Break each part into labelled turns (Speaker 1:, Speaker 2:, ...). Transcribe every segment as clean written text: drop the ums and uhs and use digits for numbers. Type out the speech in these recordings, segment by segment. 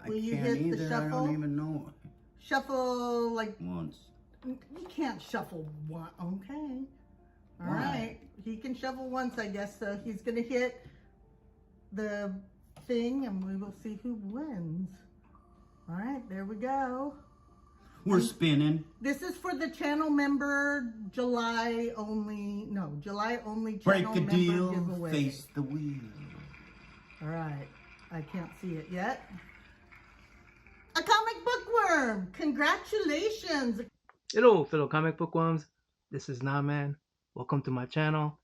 Speaker 1: Will you hit the shuffle?
Speaker 2: I don't even know.
Speaker 1: Shuffle like
Speaker 2: Once.
Speaker 1: You can't shuffle one. Okay. All
Speaker 2: Why?
Speaker 1: right. He can shuffle once, I guess. So he's gonna hit the thing, and we will see who wins. All right. There we go.
Speaker 2: We're spinning.
Speaker 1: This is for the channel member July only channel
Speaker 2: Break a
Speaker 1: member
Speaker 2: deal,
Speaker 1: giveaway.
Speaker 2: face the wheel.
Speaker 1: All right. I can't see it yet. A comic bookworm. Congratulations.
Speaker 3: Hello, fellow comic bookworms. This is Man. Welcome to my channel.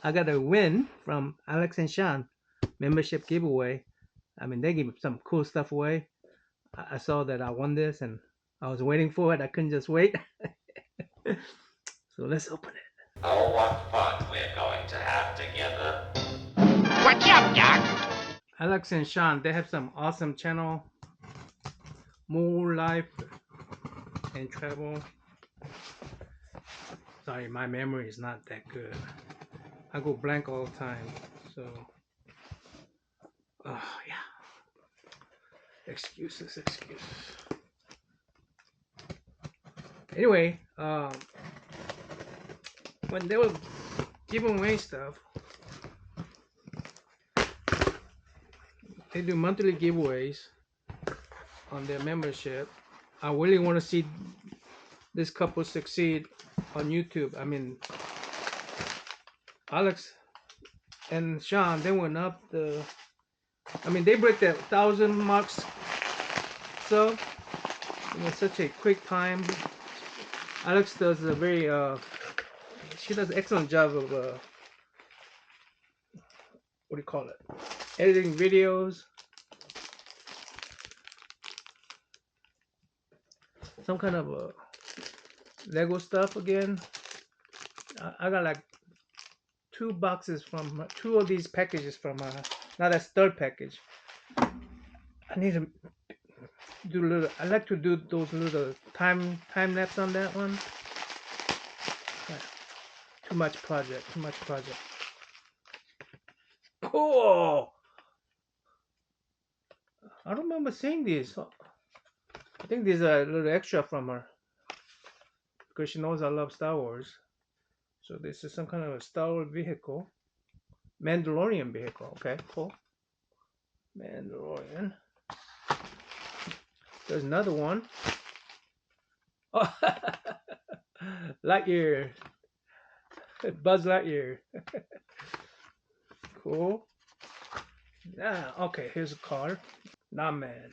Speaker 3: I got a win from Alex and Sean membership giveaway. I mean, they gave some cool stuff away. I saw that I won this and I was waiting for it. I couldn't just wait. So let's open it.
Speaker 4: Oh, what fun we're going to have together.
Speaker 5: What's up, Doc?
Speaker 3: Alex and Sean, they have some awesome channel. More life and travel. Sorry, my memory is not that good. I go blank all the time. So, oh yeah. Excuses. Anyway, when they were giving away stuff, they do monthly giveaways on their membership. I really want to see this couple succeed on YouTube. I mean, Alex and Sean, they went up the, I mean, they break that 1,000 marks. So in such a quick time. Alex does a very she does an excellent job of what do you call it, editing videos. Some kind of Lego stuff again. I got like 2 boxes from 2 of these packages from now that's 3rd package. I need to do a little, I like to do those little time lapse on that one. Too much project. Cool. I don't remember seeing these. I think these are a little extra from her because she knows I love Star Wars. So this is some kind of a Star Wars vehicle. Mandalorian vehicle. Okay, cool. Mandalorian. There's another one. Oh, Lightyear. Buzz Lightyear. Cool. Ah, okay, here's a car. Man.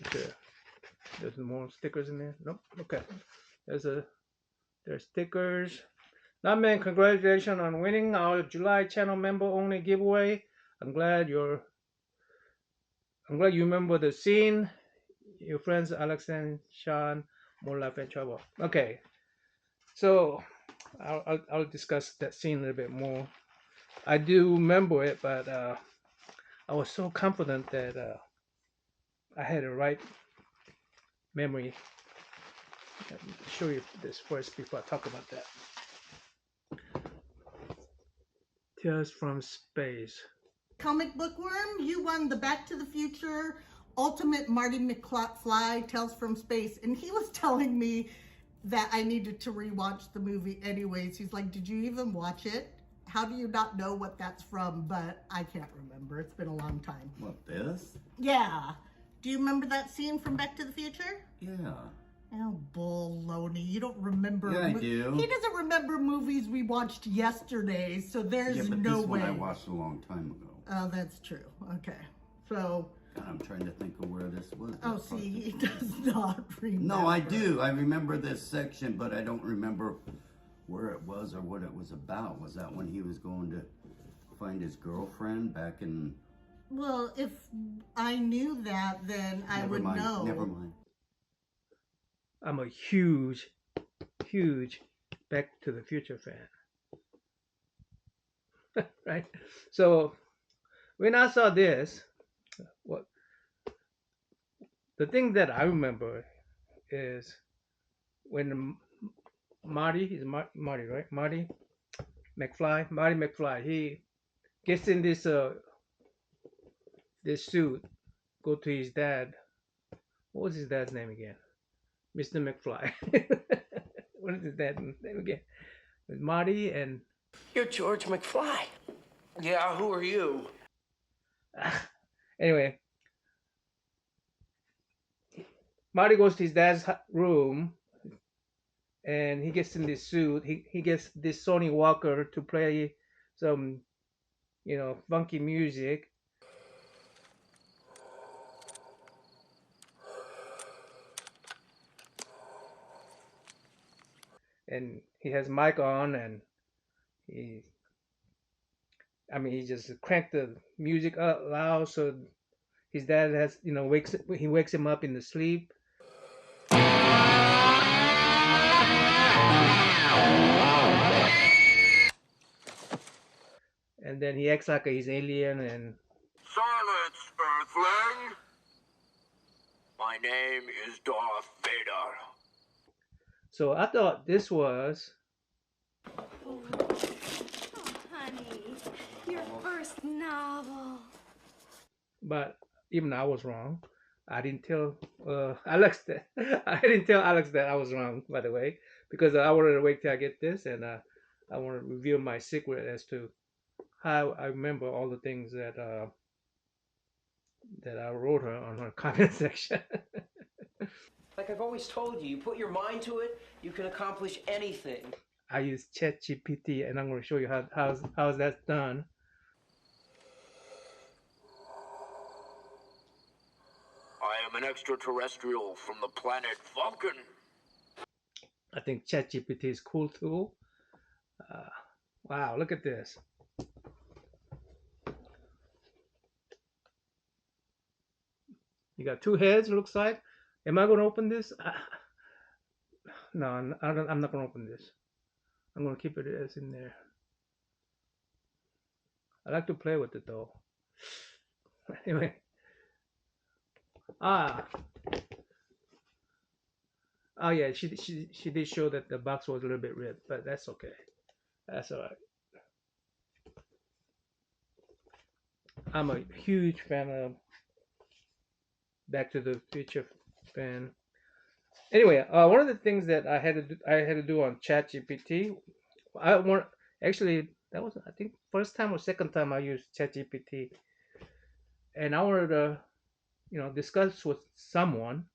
Speaker 3: Okay. There's more stickers in there. Nope. Okay. There's stickers. Man, congratulations on winning our July channel member only giveaway. I'm glad you remember the scene. Your friends Alex and Sean, more life and trouble. Okay. So I'll discuss that scene a little bit more. I do remember it, but I was so confident that I had the right memory. Let me show you this first before I talk about that. Tales from Space.
Speaker 1: Comic bookworm, you won the Back to the Future Ultimate Marty McFly Tales from Space, and he was telling me that I needed to rewatch the movie anyways. He's like, did you even watch it? How do you not know what that's from? But I can't remember. It's been a long time.
Speaker 2: What, this?
Speaker 1: Yeah. Do you remember that scene from Back to the Future?
Speaker 2: Yeah.
Speaker 1: Oh, baloney. You don't remember.
Speaker 2: Yeah, I do.
Speaker 1: He doesn't remember movies we watched yesterday, so there's
Speaker 2: Yeah, but
Speaker 1: no
Speaker 2: this
Speaker 1: way.
Speaker 2: one I watched a long time ago.
Speaker 1: Oh, that's true. Okay. So.
Speaker 2: God, I'm trying to think of where this was.
Speaker 1: Oh, see, he does not remember.
Speaker 2: No, I do. I remember this section, but I don't remember where it was or what it was about. Was that when he was going to find his girlfriend back in...
Speaker 1: Well, if I knew that, then I would know.
Speaker 2: Never mind.
Speaker 3: I'm a huge Back to the Future fan. Right? So when I saw this, the thing that I remember is when Marty is Marty, right? Marty McFly. He gets in this suit, go to his dad. What was his dad's name again? Mr. McFly. What is his dad's name again? Marty and
Speaker 5: You're George McFly. Yeah, who are you?
Speaker 3: anyway, Marty goes to his dad's room and he gets in this suit. He gets this Sony Walker to play some, funky music. And he has mic on and he just cranked the music up loud so his dad wakes him up in the sleep. And then he acts like he's alien and
Speaker 5: Silence, Earthling. My name is Darth Vader.
Speaker 3: so I thought this was
Speaker 6: Oh, honey, your first novel.
Speaker 3: but even I was wrong. I didn't tell Alex that I didn't tell Alex that I was wrong, by the way, because I wanted to wait till I get this and I want to reveal my secret as to how I remember all the things that I wrote her on her comment section.
Speaker 7: Like I've always told you, you put your mind to it, you can accomplish anything.
Speaker 3: I use ChatGPT and I'm going to show you how's that done.
Speaker 5: I am an extraterrestrial from the planet Vulcan.
Speaker 3: I think ChatGPT is cool too. Wow, look at this. You got two heads, looks like. Am I going to open this? No, I'm not going to open this. I'm going to keep it as in there. I like to play with it though. Anyway. Oh yeah, she did show that the box was a little bit ripped, but that's okay. That's all right. I'm a huge fan of Back to the Future fan. Anyway, one of the things that I had to do on ChatGPT, that was I think first time or second time I used ChatGPT, and I wanted to discuss with someone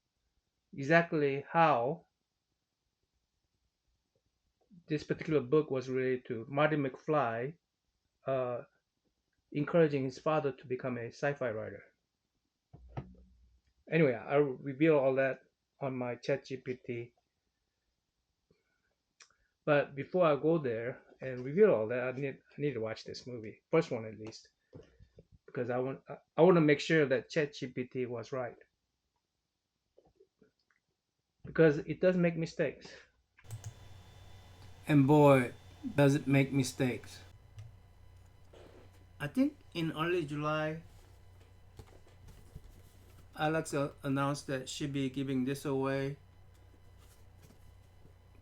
Speaker 3: exactly how this particular book was related to Marty McFly encouraging his father to become a sci-fi writer. Anyway, I reveal all that on my ChatGPT. But before I go there and reveal all that, I need to watch this movie, first one at least, because I want to make sure that ChatGPT was right, because it does make mistakes. And boy, does it make mistakes. I think in early July, Alex announced that she'd be giving this away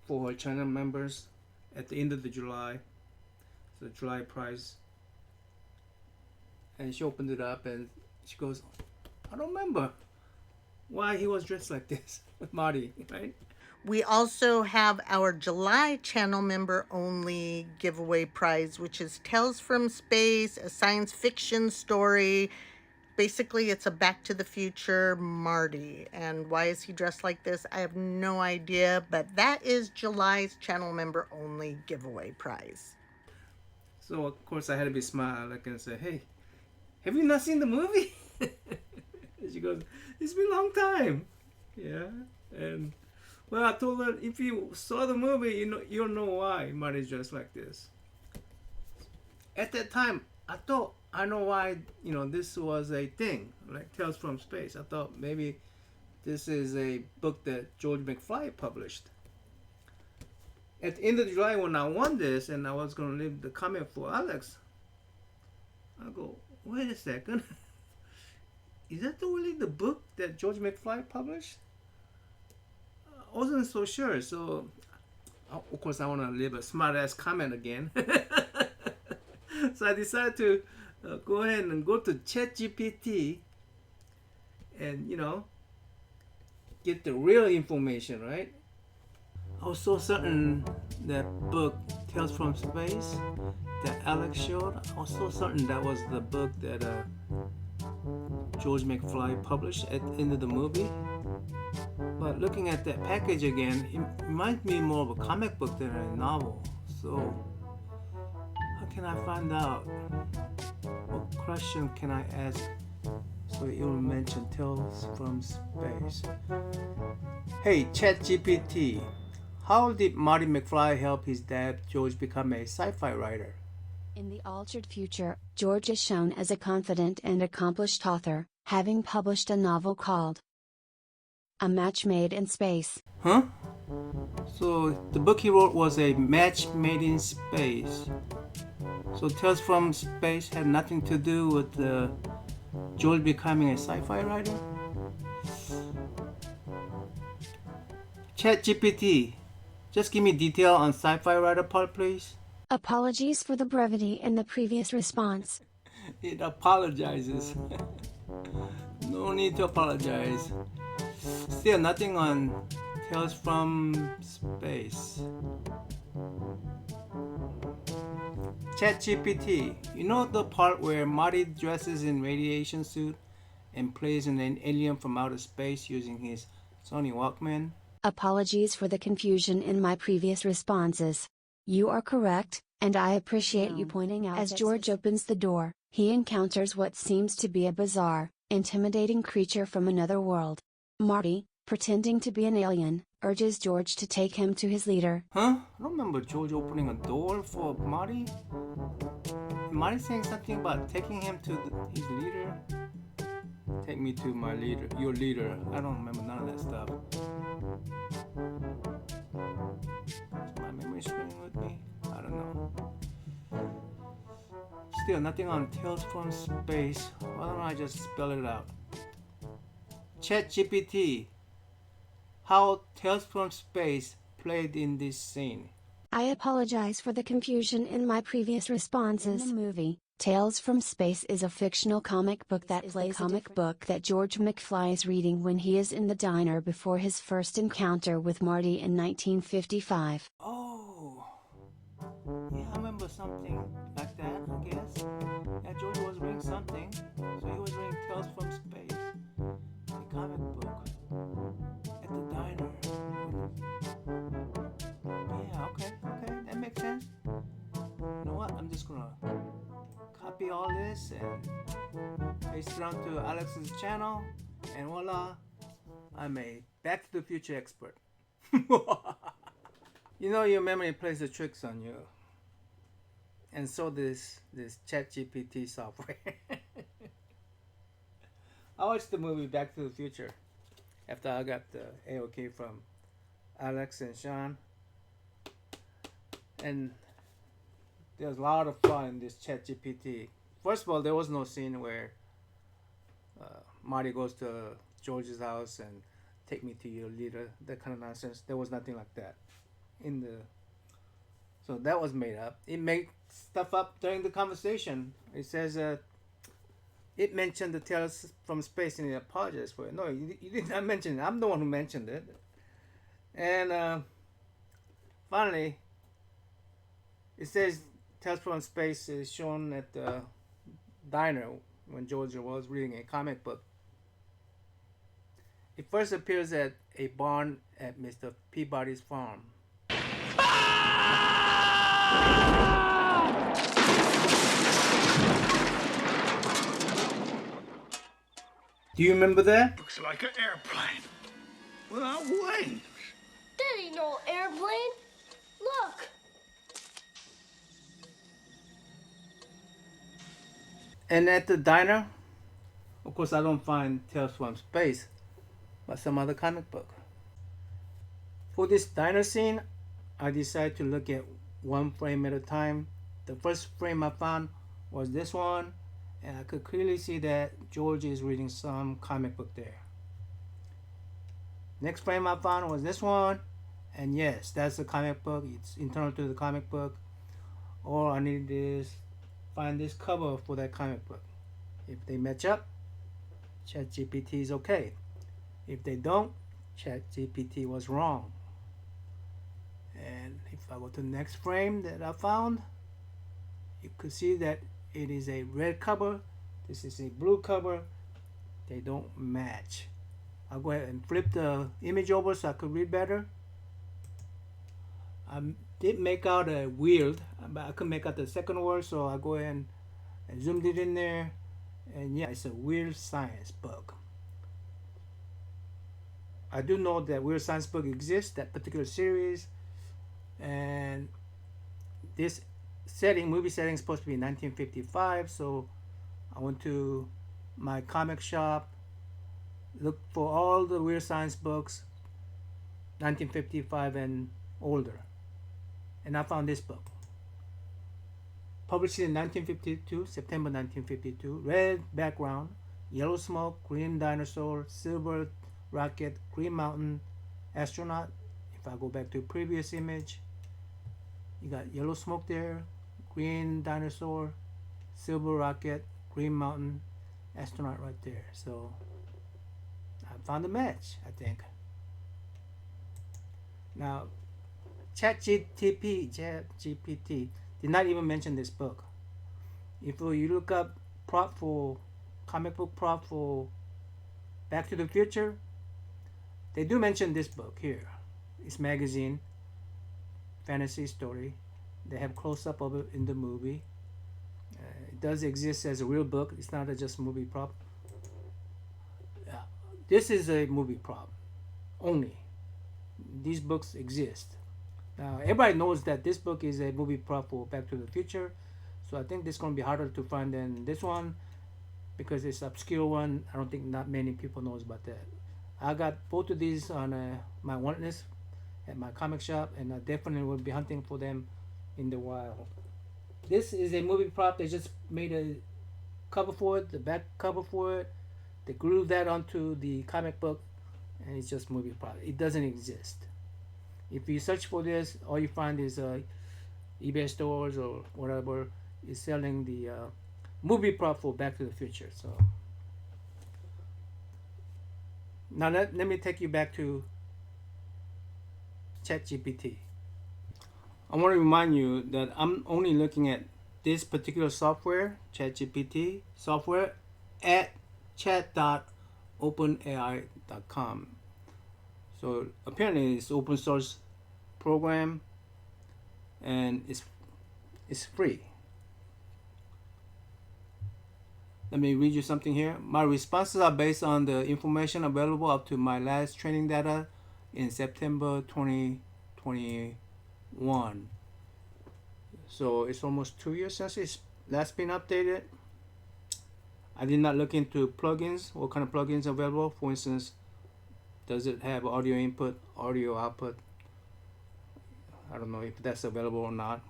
Speaker 3: for her channel members at the end of the July. So July prize. And she opened it up and she goes, I don't remember why he was dressed like this with Marty, right?
Speaker 1: We also have our July channel member only giveaway prize, which is Tales from Space, a science fiction story. Basically, it's a Back to the Future Marty. And why is he dressed like this? I have no idea, but that is July's channel member only giveaway prize.
Speaker 3: So, of course, I had to be smart and say, hey, have you not seen the movie? And she goes, it's been a long time. Yeah. And, well, I told her, if you saw the movie, you'll know why Marty's dressed like this. At that time, I thought, I know why, this was a thing, like Tales from Space. I thought maybe this is a book that George McFly published. At the end of July, when I won this and I was going to leave the comment for Alex, I go, wait a second. Is that really the book that George McFly published? wasn't so sure. So, of course, I want to leave a smart ass comment again. So I decided to go ahead and go to ChatGPT and, get the real information, right? I was so certain that book, Tales from Space, that Alex showed, I was so certain that was the book that George McFly published at the end of the movie. But looking at that package again, it reminds me more of a comic book than a novel. So, how can I find out? What question can I ask so it will mention Tales from Space? Hey, ChatGPT, how did Marty McFly help his dad, George, become a sci-fi writer?
Speaker 6: In the altered future, George is shown as a confident and accomplished author, having published a novel called A Match Made in Space.
Speaker 3: Huh? So the book he wrote was a match made in space. So Tales from Space had nothing to do with George becoming a sci-fi writer? ChatGPT, just give me detail on sci-fi writer part, please.
Speaker 6: Apologies for the brevity in the previous response.
Speaker 3: It apologizes. No need to apologize. Still nothing on Tales from Space. ChatGPT, you know the part where Marty dresses in radiation suit and plays an alien from outer space using his Sony Walkman?
Speaker 6: Apologies for the confusion in my previous responses. You are correct, and I appreciate you pointing out. As George opens the door, he encounters what seems to be a bizarre, intimidating creature from another world. Marty, pretending to be an alien, urges George to take him to his leader.
Speaker 3: Huh? I don't remember George opening a door for Marty. Marty saying something about taking him to his leader. Take me to my leader, your leader. I don't remember none of that stuff. Is my memory screen with me? I don't know. Still nothing on Tales from Space. Why don't I just spell it out? ChatGPT, how Tales from Space played in this scene.
Speaker 6: I apologize for the confusion in my previous responses. In the movie, Tales from Space is a fictional comic book that plays a comic book that George McFly is reading when he is in the diner before his first encounter with Marty in 1955.
Speaker 3: Oh, yeah, I remember something like that, I guess. Yeah, George was reading something, so he was reading Tales from Space, a comic book, at the diner. Yeah, okay, that makes sense. You know what, I'm just gonna copy all this and paste it onto Alex's channel, and voila, I'm a Back to the Future expert. You know your memory plays the tricks on you, and so this ChatGPT software. I watched the movie Back to the Future after I got the AOK from Alex and Sean, and there's a lot of fun in this ChatGPT. First of all, there was no scene where Marty goes to George's house and take me to your leader, that kind of nonsense. There was nothing like that in the. So that was made up. It made stuff up during the conversation. It says it mentioned the Tales from Space and it apologized for it. No, you did not mention it. I'm the one who mentioned it. And finally, it says Tales from Space is shown at the diner when George was reading a comic book. It first appears at a barn at Mr. Peabody's farm. Do you remember that?
Speaker 8: Looks like an airplane without wings.
Speaker 9: That ain't no airplane. Look.
Speaker 3: And at the diner, of course, I don't find Tales from Space, but some other comic book. For this diner scene, I decided to look at one frame at a time. The first frame I found was this one, and I could clearly see that George is reading some comic book there. Next frame I found was this one, and yes, that's the comic book. It's internal to the comic book. All I need is find this cover for that comic book. If they match up, ChatGPT is okay. If they don't, ChatGPT was wrong. And if I go to the next frame that I found, you could see that it is a red cover. This is a blue cover. They don't match. I'll go ahead and flip the image over so I could read better. I did make out a weird, but I couldn't make out the second word, so I'll go ahead and zoomed it in there. And yeah, it's a weird science book. I do know that weird science book exists, that particular series, and this setting, movie setting, is supposed to be 1955. So I went to my comic shop, looked for all the weird science books, 1955 and older, and I found this book. Published in 1952, September 1952. Red background, yellow smoke, green dinosaur, silver rocket, green mountain, astronaut. If I go back to previous image, you got yellow smoke there, green dinosaur, silver rocket, green mountain, astronaut right there. So I found a match, I think. Now, ChatGPT did not even mention this book. If you look up prop for comic book prop for Back to the Future, they do mention this book here. It's magazine, fantasy story. They have close up of it in the movie. It does exist as a real book. It's not just movie prop. This is a movie prop only. These books exist. Now everybody knows that this book is a movie prop for Back to the Future, so I think this is going to be harder to find than this one because it's an obscure one. I don't think not many people knows about that. I got both of these on my want list at my comic shop, and I definitely will be hunting for them in the wild. This is a movie prop. They just made a cover for it, the back cover for it. They glued that onto the comic book, and it's just movie prop. It doesn't exist. If you search for this, all you find is eBay stores or whatever is selling the movie prop for Back to the Future. So now let me take you back to ChatGPT. I want to remind you that I'm only looking at this particular software, ChatGPT software, at chat.openai.com. So apparently it's open source program and it's free. Let me read you something here. My responses are based on the information available up to my last training data in September 2021. So it's almost 2 years since it's last been updated. I did not look into plugins, what kind of plugins are available. For instance, does it have audio input, audio output? I don't know if that's available or not.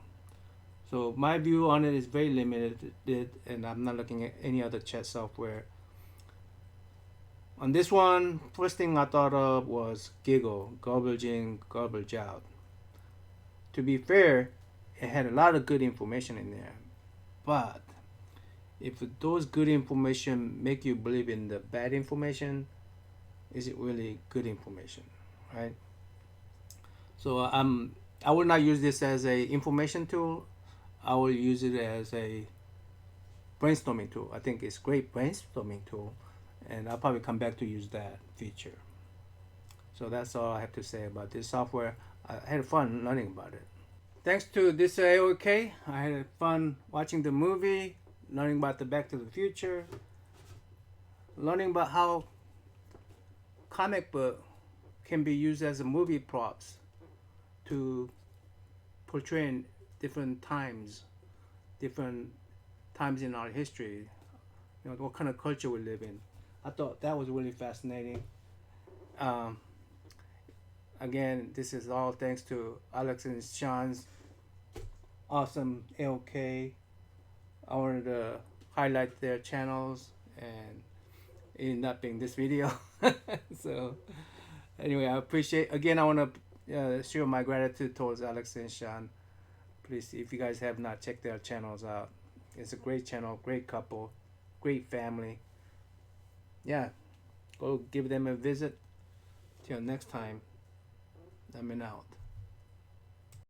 Speaker 3: So my view on it is very limited, and I'm not looking at any other chat software. On this one, first thing I thought of was Giggle, garbage in, garbage out. To be fair, it had a lot of good information in there, but if those good information make you believe in the bad information, is it really good information, right? So I will not use this as a information tool. I will use it as a brainstorming tool. I think it's a great brainstorming tool, and I'll probably come back to use that feature. So that's all I have to say about this software. I had fun learning about it. Thanks to this AOK, I had fun watching the movie, learning about the Back to the Future, learning about how comic book can be used as a movie props to portray in different times in our history, you know, what kind of culture we live in. I thought that was really fascinating. Again, this is all thanks to Alex and Sean's awesome AOK. I wanted to highlight their channels, and it ended up being this video. So Anyway, I appreciate. Again, I want to show my gratitude towards Alex and Sean. Please, if you guys have not checked their channels out, it's a great channel, great couple, great family. Yeah, go give them a visit. Till next time, I'm out.